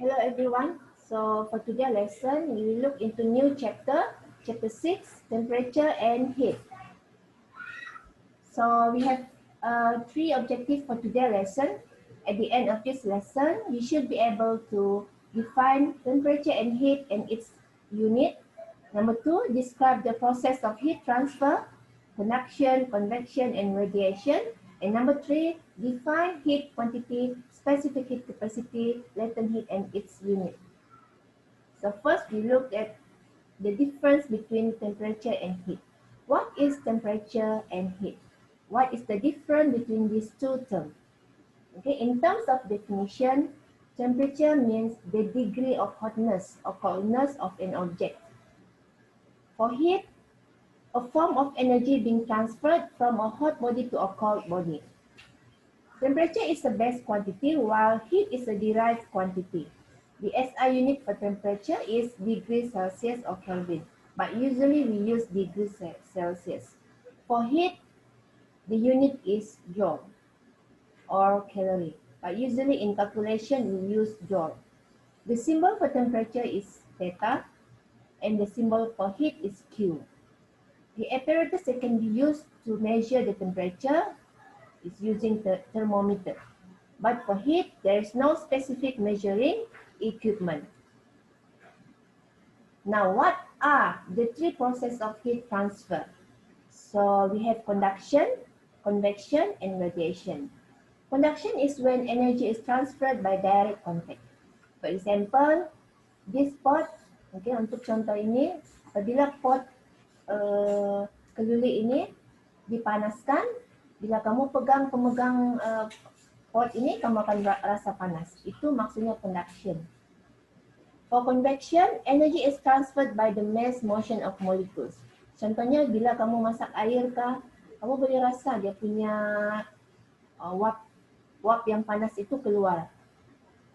Hello everyone. So for today's lesson, we will look into new chapter 6, temperature and heat. So we have three objectives for today's lesson. At the end of this lesson, you should be able to define temperature and heat and its unit. Number 2, describe the process of heat transfer, conduction, convection, and radiation. And number 3, define heat quantity, specific heat capacity, latent heat, and its unit. So first, we look at the difference between temperature and heat. What is temperature and heat? What is the difference between these two terms? Okay, in terms of definition, temperature means the degree of hotness or coldness of an object. For heat, a form of energy being transferred from a hot body to a cold body. Temperature is the base quantity while heat is a derived quantity. The SI unit for temperature is degrees Celsius or Kelvin, but usually we use degrees Celsius. For heat, the unit is joule or calorie, but usually in calculation we use joule. The symbol for temperature is theta, and the symbol for heat is Q. The apparatus that can be used to measure the temperature is using the thermometer. But for heat, there is no specific measuring equipment. Now, what are the three processes of heat transfer? So we have conduction, convection, and radiation. Conduction is when energy is transferred by direct contact. For example, this pot, okay, untuk contoh ini, apabila pot keluli ini dipanaskan, bila kamu pemegang pot ini, kamu akan rasa panas. Itu maksudnya conduction. For convection, energy is transferred by the mass motion of molecules. Contohnya, bila kamu masak air kah, kamu boleh rasa dia punya wap yang panas itu keluar.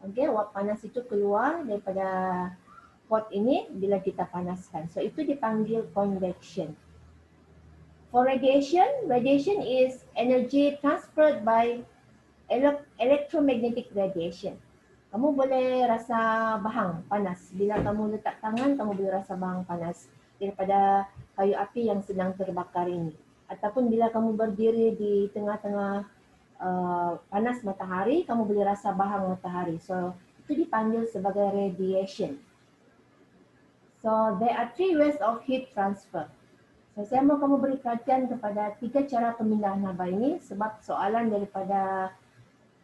Okay, wap panas itu keluar daripada pot ini bila kita panaskan. So, itu dipanggil convection. For radiation, radiation is energy transferred by electromagnetic radiation. Kamu boleh rasa bahang panas. Bila kamu letak tangan, kamu boleh rasa bahang panas daripada kayu api yang sedang terbakar ini. Ataupun bila kamu berdiri di tengah-tengah panas matahari, kamu boleh rasa bahang matahari. So, itu dipanggil sebagai radiation. So, there are three ways of heat transfer. So, saya mau kamu beri perhatian kepada tiga cara pemindahan haba ini sebab soalan daripada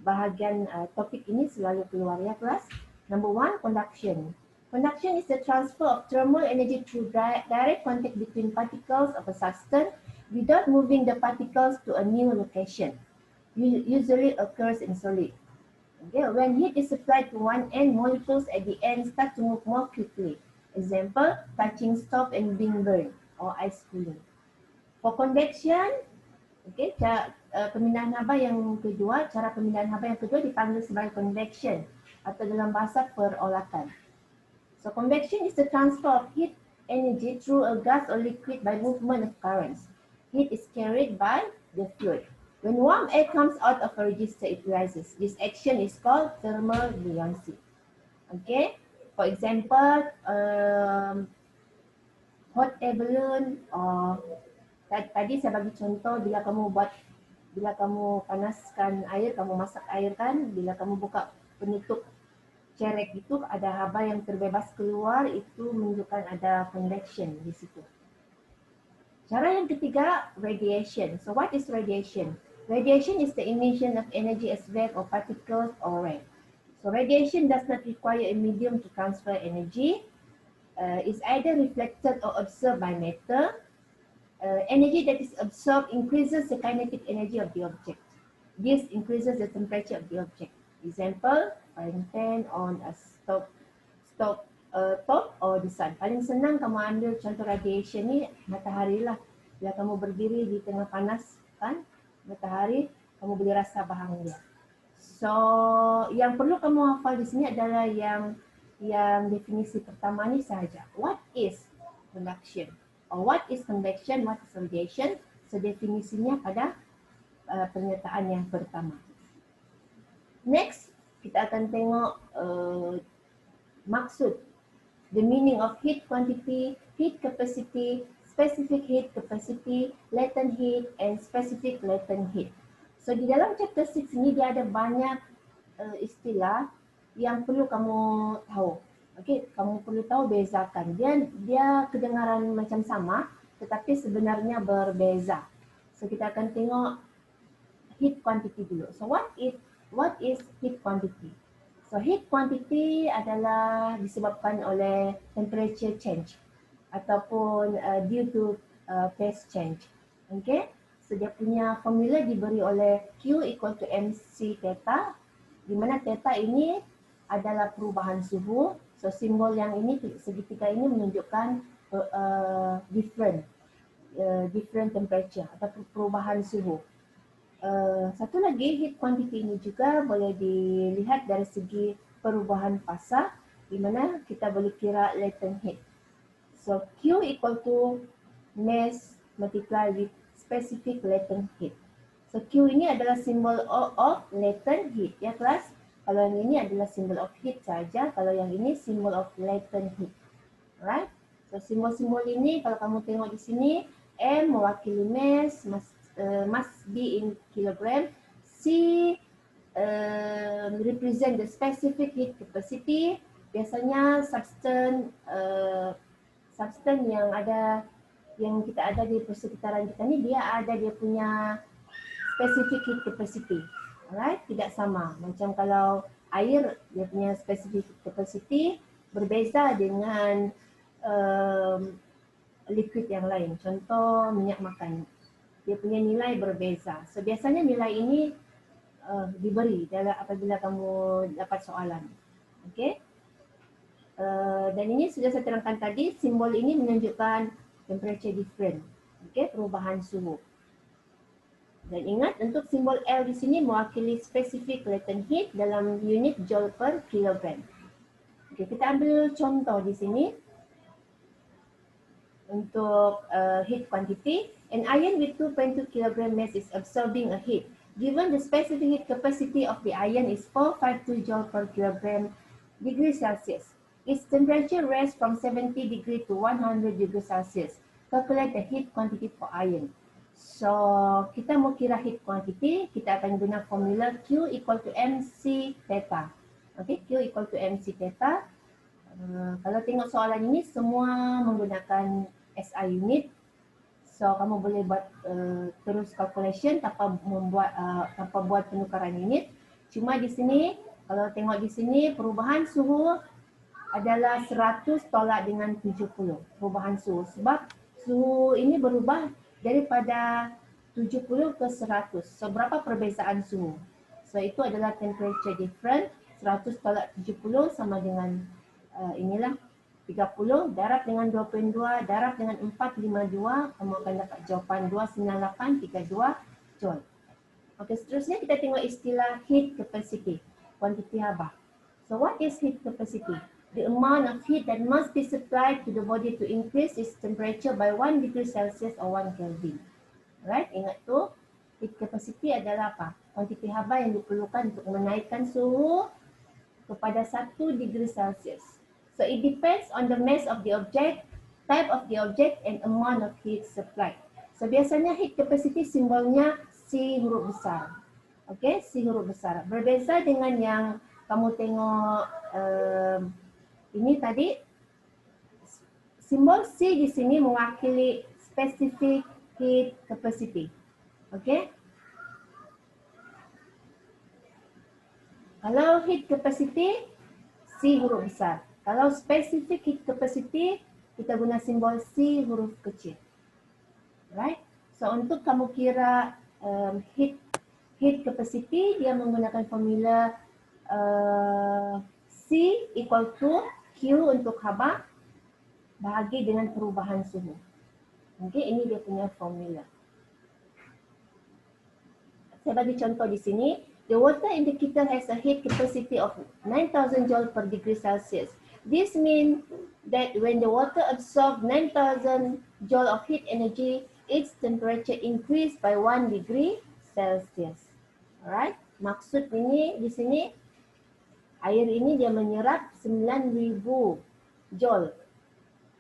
bahagian topik ini selalu keluar ya kelas. Number 1, conduction. Conduction is the transfer of thermal energy through direct contact between particles of a substance without moving the particles to a new location. Usually occurs in solid. Okay, when heat is applied to one end, molecules at the end start to move more quickly. Example, touching stove and being burned or ice cooling. For convection, okay, pemindahan haba yang kedua, cara pemindahan haba yang kedua dipanggil sebagai convection atau dalam bahasa perolatan. So convection is the transfer of heat energy through a gas or liquid by movement of currents. Heat is carried by the fluid. When warm air comes out of a register, it rises. This action is called thermal buoyancy. Okay, for example, hot air balloon or tadi saya bagi contoh bila kamu panaskan air, kamu masak air kan, bila kamu buka penutup cerek itu ada haba yang terbebas keluar, itu menunjukkan ada convection di situ. Cara yang ketiga, radiation. So what is radiation? Radiation is the emission of energy as wave or particles or ray. So radiation does not require a medium to transfer energy. It's either reflected or absorbed by matter. Energy that is absorbed increases the kinetic energy of the object. This increases the temperature of the object. Example, frying pan on a stove top or the sun. Paling senang kamu ambil contoh radiation ni matahari lah. Bila kamu berdiri di tengah panas kan, matahari, kamu boleh rasa bahang dia. So, yang perlu kamu hafal di sini adalah yang definisi pertama ni sahaja. What is conduction? Or what is convection? What is radiation? So, definisinya pada pernyataan yang pertama. Next, kita akan tengok Maksud, the meaning of heat quantity, heat capacity, specific heat capacity, latent heat, and specific latent heat. So di dalam chapter 6 ni dia ada banyak istilah yang perlu kamu tahu. Okey, kamu perlu tahu bezakan. Dia kedengaran macam sama tetapi sebenarnya berbeza. So kita akan tengok heat quantity dulu. So what is heat quantity? So heat quantity adalah disebabkan oleh temperature change ataupun due to phase change. Okay, so dia punya formula diberi oleh Q equal to MC theta, di mana theta ini adalah perubahan suhu. So simbol yang ini, segitiga ini menunjukkan different temperature atau perubahan suhu. Satu lagi, heat quantity ini juga boleh dilihat dari segi perubahan fasa, di mana kita boleh kira latent heat. So Q equal to mass multiply with specific latent heat. So Q ini adalah simbol of latent heat ya kelas. Kalau yang ini adalah simbol of heat saja, kalau yang ini simbol of latent heat. Alright. So simbol-simbol ini kalau kamu tengok di sini, M mewakili mass, must be in kilogram. C represent the specific heat capacity. Biasanya substance yang kita ada di persekitaran kita ni, dia punya specific heat capacity. Alright, tidak sama. Macam kalau air, dia punya specific heat capacity berbeza dengan liquid yang lain. Contoh minyak makan, dia punya nilai berbeza. So biasanya nilai ini diberi apabila kamu dapat soalan. Okay. Dan ini sudah saya terangkan tadi, simbol ini menunjukkan temperature different. Okay, perubahan suhu. Dan ingat, untuk simbol L di sini mewakili specific latent heat dalam unit joule per kilogram. Okay, kita ambil contoh di sini. Untuk heat quantity, an iron with 2.2 kg mass is absorbing a heat. Given the specific heat capacity of the iron is 452 joule per kilogram degree Celsius. Its temperature ranges from 70 degree to 100 degree Celsius. Calculate the heat quantity for iron. So, kita mau kira heat quantity, kita akan guna formula Q equal to MC theta. Okay, Q equal to MC theta. Kalau tengok soalan ini semua menggunakan SI unit, so kamu boleh buat terus calculation tanpa buat penukaran unit. Cuma di sini, kalau tengok di sini perubahan suhu adalah 100 tolak dengan 70 perubahan suhu, sebab suhu ini berubah daripada 70 ke 100. So berapa perbezaan suhu? So itu adalah temperature different. 100 tolak 70 sama dengan inilah 30, darab dengan 2.2, darab dengan 452, kamu akan dapat jawapan 29832 joule. Okey, seterusnya kita tengok istilah heat capacity, kuantiti haba. So what is heat capacity? The amount of heat that must be supplied to the body to increase its temperature by 1 degree Celsius or 1 Kelvin. Right? Ingat tu, heat capacity adalah apa? Kuantiti haba yang diperlukan untuk menaikkan suhu kepada 1 degree Celsius. So it depends on the mass of the object, type of the object, and amount of heat supplied. So biasanya heat capacity simbolnya C huruf besar. Okay, C huruf besar. Berbeza dengan yang kamu tengok ini tadi. Simbol C di sini mewakili specific heat capacity. Okay. Kalau heat capacity, C huruf besar. Kalau specific heat capacity, kita guna simbol C huruf kecil. Right? So untuk kamu kira heat capacity, dia menggunakan formula C equal to Q untuk haba bahagi dengan perubahan suhu. Okay, ini dia punya formula. Saya bagi contoh di sini. The water in the kettle has a heat capacity of 9,000 joule per degree Celsius. This means that when the water absorbs 9,000 joule of heat energy, its temperature increased by 1 degree Celsius. Alright, maksud ini di sini Air ini dia menyerap 9,000 joule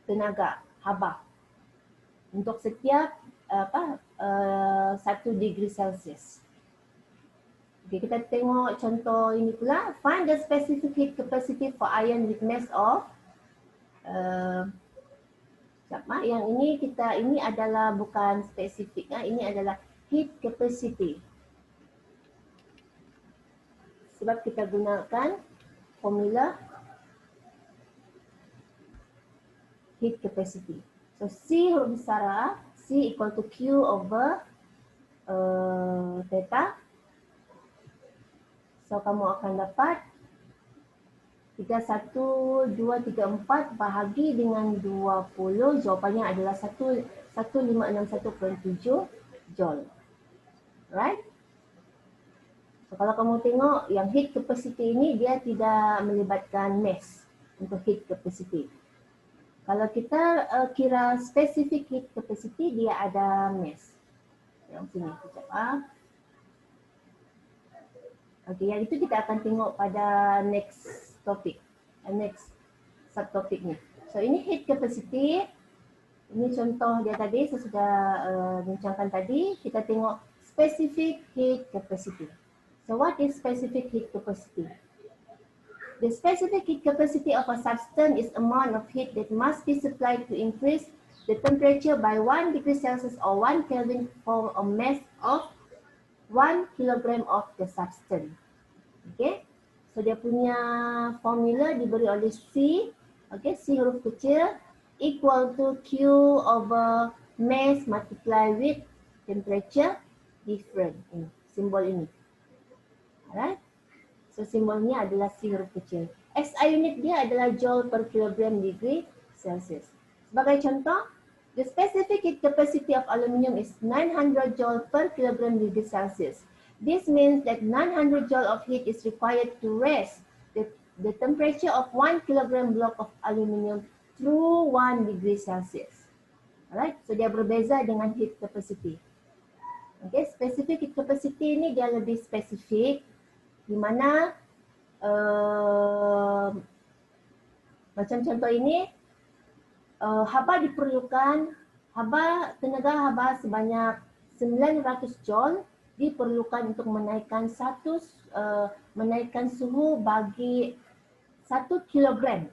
tenaga haba untuk setiap 1 degree Celsius. Okay, kita tengok contoh ini pula. Find the specific heat capacity for iron with mass of yang ini adalah bukan spesifik, ini adalah heat capacity. Sebab kita gunakan formula heat capacity. So C huruf besar A, C equal to Q over theta. So kamu akan dapat 31234 bahagi dengan 20. Jawapannya adalah 15617 joule. Right? So kalau kamu tengok yang heat capacity ini dia tidak melibatkan mass untuk heat capacity. Kalau kita kira specific heat capacity dia ada mass. Yang sini sekejap Okey, yang itu kita akan tengok pada next topik, next subtopik ni. So ini heat capacity. Ini contoh dia tadi, saya sudah bincangkan tadi. Kita tengok specific heat capacity. So what is specific heat capacity? The specific heat capacity of a substance is amount of heat that must be supplied to increase the temperature by 1 degree Celsius or 1 Kelvin for a mass of 1 kilogram of the substance. Okay, so dia punya formula diberi oleh C. Okay, C huruf kecil equal to Q over mass multiply with temperature different. Ini, simbol ini. Alright, so simbolnya adalah C huruf kecil. SI unit dia adalah joule per kilogram degree Celsius. Sebagai contoh, the specific heat capacity of aluminium is 900 joule per kilogram degree Celsius. This means that 900 joule of heat is required to raise the temperature of 1 kilogram block of aluminium through 1 degree Celsius. Alright, so dia berbeza dengan heat capacity. Okay, specific heat capacity ini dia lebih spesifik, di mana macam contoh ini, haba diperlukan, tenaga haba sebanyak 900 joule diperlukan untuk menaikkan suhu bagi 1 kilogram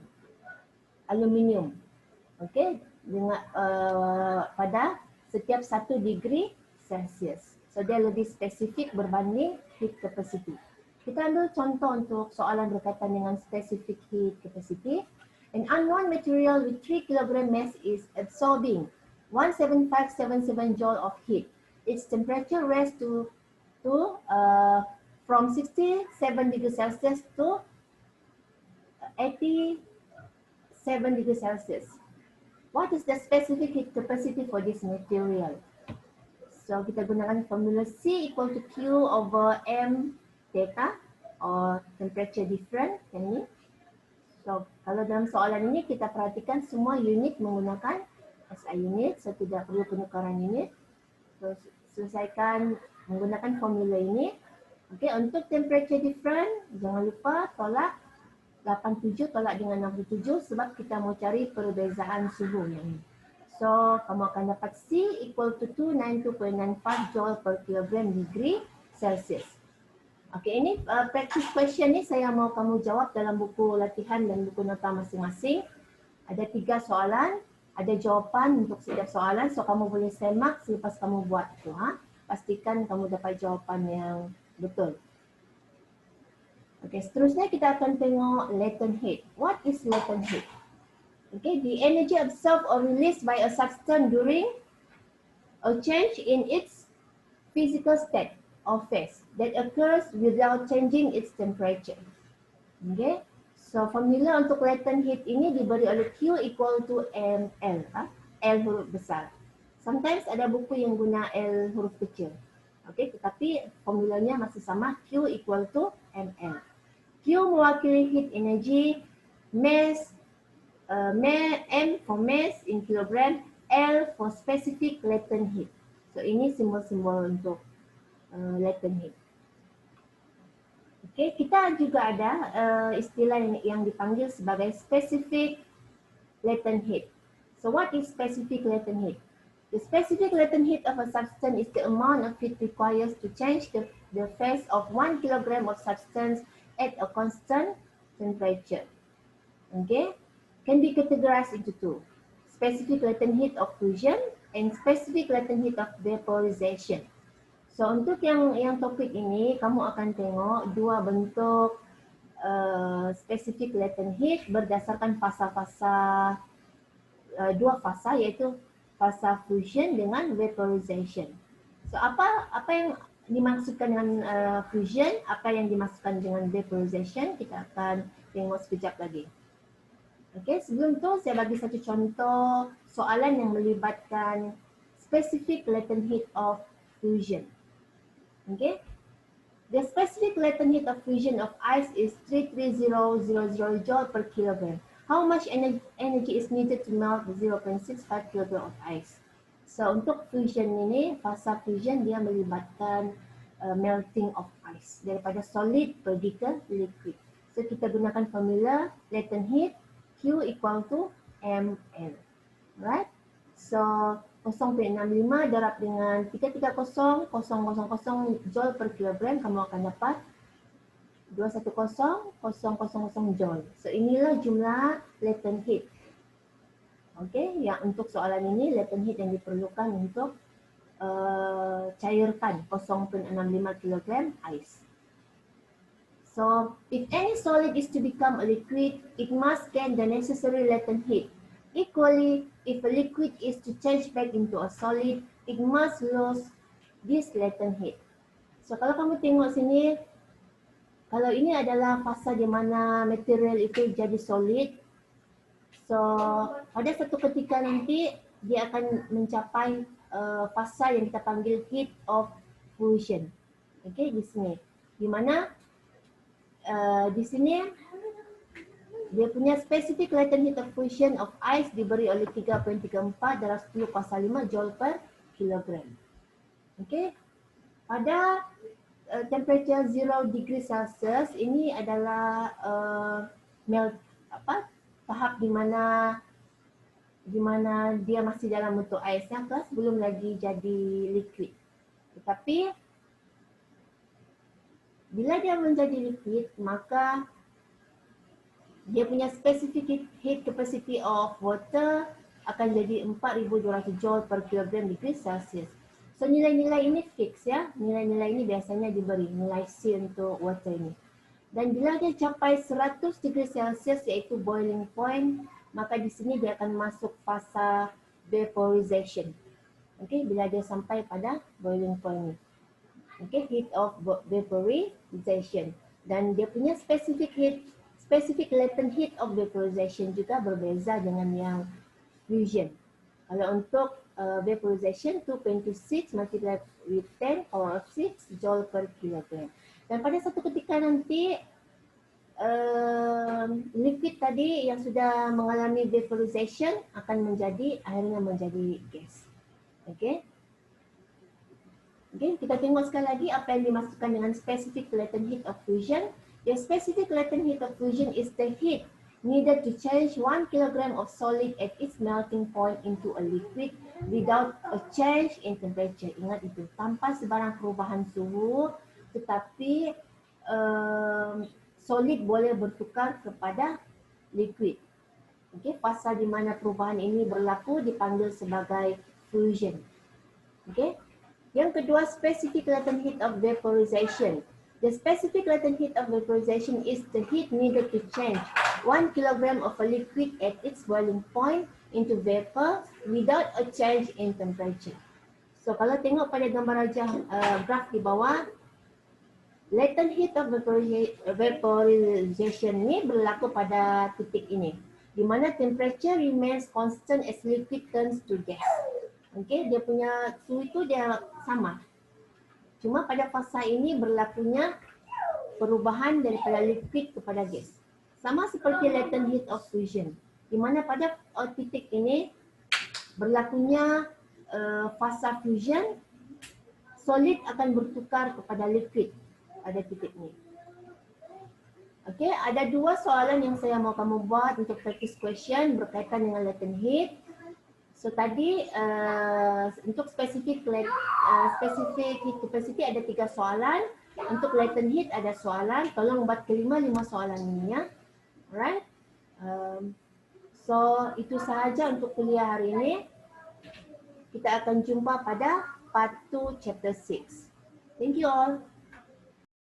aluminium. Okey, dengan pada setiap 1 degree Celsius. So dia lebih spesifik berbanding heat capacity. Kita ambil contoh untuk soalan berkaitan dengan specific heat capacity. An unknown material with 3 kg mass is absorbing 17577 joule of heat. Its temperature rises from 67 degrees Celsius to 87 degrees Celsius. What is the specific heat capacity for this material? So kita gunakan formula C equal to Q over M theta or temperature difference. Ini. So kalau dalam soalan ini kita perhatikan semua unit menggunakan SI unit, so tidak perlu penukaran unit. So selesaikan menggunakan formula ini. Okey, untuk temperature difference jangan lupa tolak 87 tolak dengan 67 sebab kita mau cari perbezaan suhu yang ini. So kamu akan dapat C equal to 292.95 joule per kilogram degree Celsius. Okey, ini practice question ni saya mau kamu jawab dalam buku latihan dan buku nota masing-masing. Ada 3 soalan, ada jawapan untuk setiap soalan. So kamu boleh semak selepas kamu buat itu. Pastikan kamu dapat jawapan yang betul. Okey, seterusnya kita akan tengok latent heat. What is latent heat? Okay, the energy absorbed or released by a substance during a change in its physical state or phase that occurs without changing its temperature. Okay, so formula untuk latent heat ini diberi oleh Q equal to ml, L huruf besar. Sometimes ada buku yang guna L huruf kecil. Okay, tetapi formulanya masih sama, Q equal to ml. Q mewakili heat energy, mass, M for mass in kilogram, L for specific latent heat. So ini simbol-simbol untuk latent heat. Okay, kita juga ada istilah yang dipanggil sebagai specific latent heat. So what is specific latent heat? The specific latent heat of a substance is the amount of heat required to change the phase of 1 kilogram of substance at a constant temperature. Okay, can be categorized into two: specific latent heat of fusion and specific latent heat of vaporization. So untuk yang topik ini, kamu akan tengok dua bentuk specific latent heat berdasarkan fasa-fasa, dua fasa, iaitu fasa fusion dengan vaporization. So apa yang dimaksudkan dengan fusion, apa yang dimaksudkan dengan vaporization, kita akan tengok sekejap lagi. Okey, sebelum tu saya bagi satu contoh soalan yang melibatkan specific latent heat of fusion. Okay, the specific latent heat of fusion of ice is 33000 joule per kilogram. How much energy is needed to melt the 0.65 kg of ice? So untuk fusion ini, fasa fusion dia melibatkan melting of ice daripada solid pergi ke liquid. So kita gunakan formula latent heat Q equal to ml, right? So 0.65 darab dengan 330,000 joule per kilogram, kamu akan dapat 210,000 joule. So inilah jumlah latent heat. Okay, yang untuk soalan ini latent heat yang diperlukan untuk cairkan 0.65 kg ice. So, if any solid is to become a liquid, it must gain the necessary latent heat. Equally, if a liquid is to change back into a solid, it must lose this latent heat. So, kalau kamu tengok sini, kalau ini adalah fasa di mana material itu jadi solid, so pada satu ketika nanti dia akan mencapai fasa yang kita panggil heat of fusion. Okay, di sini, di mana di sini dia punya specific latent heat of fusion of ice diberi oleh 3.34 darab 10 kuasa 5 joule per kilogram. Okay, pada temperature 0 degree Celsius ini adalah tahap di mana dia masih dalam bentuk ais yang keras, belum lagi jadi liquid. Tetapi bila dia menjadi liquid, maka dia punya specific heat capacity of water akan jadi 4,200 joule per kilogram degree Celsius. So nilai-nilai ini fix ya, nilai-nilai ini biasanya diberi nilai C untuk water ini. Dan bila dia capai 100 degree Celsius iaitu boiling point, maka di sini dia akan masuk fasa vaporization. Okay, bila dia sampai pada boiling point ini. Okay, heat of vaporization. Dan dia punya specific latent heat of vaporization juga berbeza dengan yang fusion. Kalau untuk vaporization 226 multiplied with 10 power of 6 joule per kilogram. Dan pada satu ketika nanti liquid tadi yang sudah mengalami vaporization akan akhirnya menjadi gas. Okay. Okay, kita tengok sekali lagi apa yang dimaksudkan dengan specific latent heat of fusion. The specific latent heat of fusion is the heat needed to change 1 kg of solid at its melting point into a liquid without a change in temperature. Ingat itu, tanpa sebarang perubahan suhu, tetapi solid boleh bertukar kepada liquid. Okay, fasa di mana perubahan ini berlaku dipanggil sebagai fusion. Okay. Yang kedua, specific latent heat of vaporization. The specific latent heat of vaporization is the heat needed to change 1 kg of a liquid at its boiling point into vapor without a change in temperature. So kalau tengok pada gambar graf di bawah, latent heat of vaporization ni berlaku pada titik ini, di mana temperature remains constant as liquid turns to gas. Okay, dia punya suhu itu dia sama. Cuma pada fasa ini berlakunya perubahan daripada liquid kepada gas. Sama seperti latent heat of fusion, di mana pada titik ini berlakunya fasa fusion, solid akan bertukar kepada liquid pada titik ini. Okay, ada dua soalan yang saya mau kamu buat untuk practice question berkaitan dengan latent heat. So tadi untuk spesifik heat capacity ada 3 soalan. Untuk latent heat ada soalan. Tolong buat kelima 5 soalan ini ya. Alright. So itu sahaja untuk kuliah hari ini. Kita akan jumpa pada part 2 chapter 6. Thank you all.